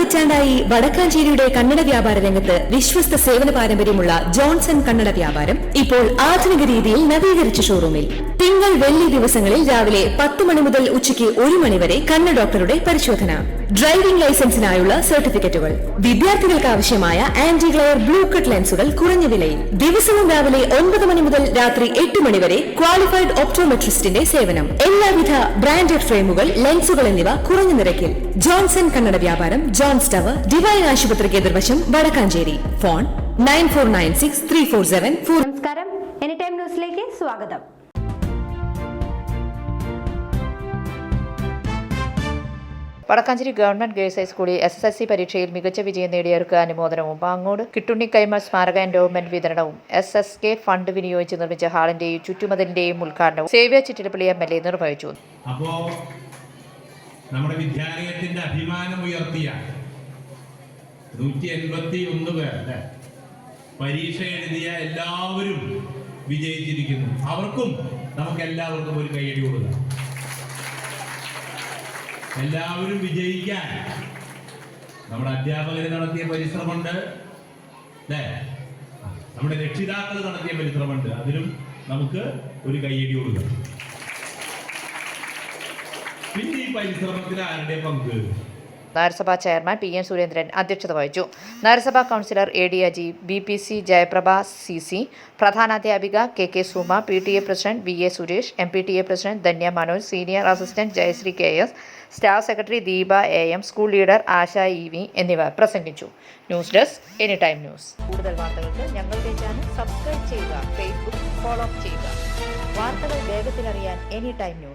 പതിറ്റാണ്ടായി വടക്കാഞ്ചേരിയുടെ കന്നഡ വ്യാപാര രംഗത്ത് വിശ്വസ്ത സേവന പാരമ്പര്യമുള്ള ജോൺസൺ കന്നഡ വ്യാപാരം ഇപ്പോൾ ആധുനിക രീതിയിൽ നവീകരിച്ച ഷോറൂമിൽ തിങ്കൾ വെള്ളി ദിവസങ്ങളിൽ രാവിലെ 10 മണി മുതൽ ഉച്ചയ്ക്ക് 1 മണി വരെ കണ്ണ് ഡോക്ടറുടെ പരിശോധന, ഡ്രൈവിംഗ് ലൈസൻസിനായുള്ള സർട്ടിഫിക്കറ്റുകൾ, വിദ്യാർത്ഥികൾക്ക് ആവശ്യമായ ആന്റി ഗ്ലെയർ ബ്ലൂ കട്ട് ലെൻസുകൾ കുറഞ്ഞ വിലയിൽ, ദിവസവും രാവിലെ 9 മണി മുതൽ രാത്രി 8 മണി വരെ ക്വാളിഫൈഡ് ഒപ്റ്റോമെട്രിസ്റ്റിന്റെ സേവനം, എല്ലാവിധ ബ്രാൻഡഡ് ഫ്രെയിമുകൾ, ലെൻസുകൾ എന്നിവ കുറഞ്ഞ നിരക്കിൽ. ജോൺസൺ കന്നഡ വ്യാപാരം, ജോൺസ് ടവർ, ഡിവൈൻ ആശുപത്രിക്ക് എതിർവശം, വടക്കാഞ്ചേരി. ഫോൺ 94963474. നമസ്കാരം, എനി ടൈം ന്യൂസിലേക്ക് സ്വാഗതം. വടക്കാഞ്ചേരി ഗവൺമെന്റ് ഗേൾസ് ഹൈസ്കൂളിൽ SSLC പരീക്ഷയിൽ മികച്ച വിജയം നേടിയവർക്ക് അനുമോദനവും പാങ്ങോട് കിട്ടുണ്ണി കൈമൾ സ്മാരക എൻഡോവ്മെന്റ് വിതരണവും SSK ഫണ്ട് വിനിയോഗിച്ച് നിർമ്മിച്ച ഹാളിന്റെയും ചുറ്റുമതിലിന്റെയും ഉദ്ഘാടനവും സേവ്യർ ചിറ്റിലപ്പള്ളി MLA നിർവഹിച്ചു. അപ്പോ നമ്മുടെ വിദ്യാലയത്തിന്റെ അഭിമാനം ഉയർത്തിയ 181 പേർ പരീക്ഷ എഴുതിയ എല്ലാവരും വിജയിച്ചിരിക്കുന്നു. അവർക്കും നമുക്ക് എല്ലാവർക്കും ഒരു കൈയടി കൊടുക്കാം. എല്ലാവരും വിജയിക്കാൻ നമ്മുടെ അധ്യാപകർ നടത്തിയ പരിശ്രമമുണ്ട്, അല്ലേ? നമ്മുടെ രക്ഷിതാക്കൾ നടത്തിയ പരിശ്രമമുണ്ട്. അതിലും നമുക്ക് ഒരു കൈയടി കൊടുക്കാം. പിന്നെ ഈ പരിശ്രമത്തിൽ ആരുടെ പങ്ക്? നഗരസഭാ ചെയർമാൻ PN സുരേന്ദ്രൻ അധ്യക്ഷത വഹിച്ചു. നഗരസഭാ councillor AD Aji, BPC Jayaprabha CC, പ്രധാനാധ്യാപിക KK Suma, PTA president VA Suresh, MPTA president Dhanya Manoj, senior assistant Jayasree KS, staff secretary Deepa AM, school leader Asha EV എന്നിവർ പ്രസംഗിച്ചു. News desk any time news. കൂടുതൽ വാർത്തകൾക്ക് ഞങ്ങളുടെ ചാനൽ സബ്സ്ക്രൈബ് ചെയ്യുക, ഫേസ്ബുക്ക് ഫോളോ ചെയ്യുക. വാർത്തകൾ വേഗത്തിലറിയാൻ എനി ടൈം ന്യൂസ്.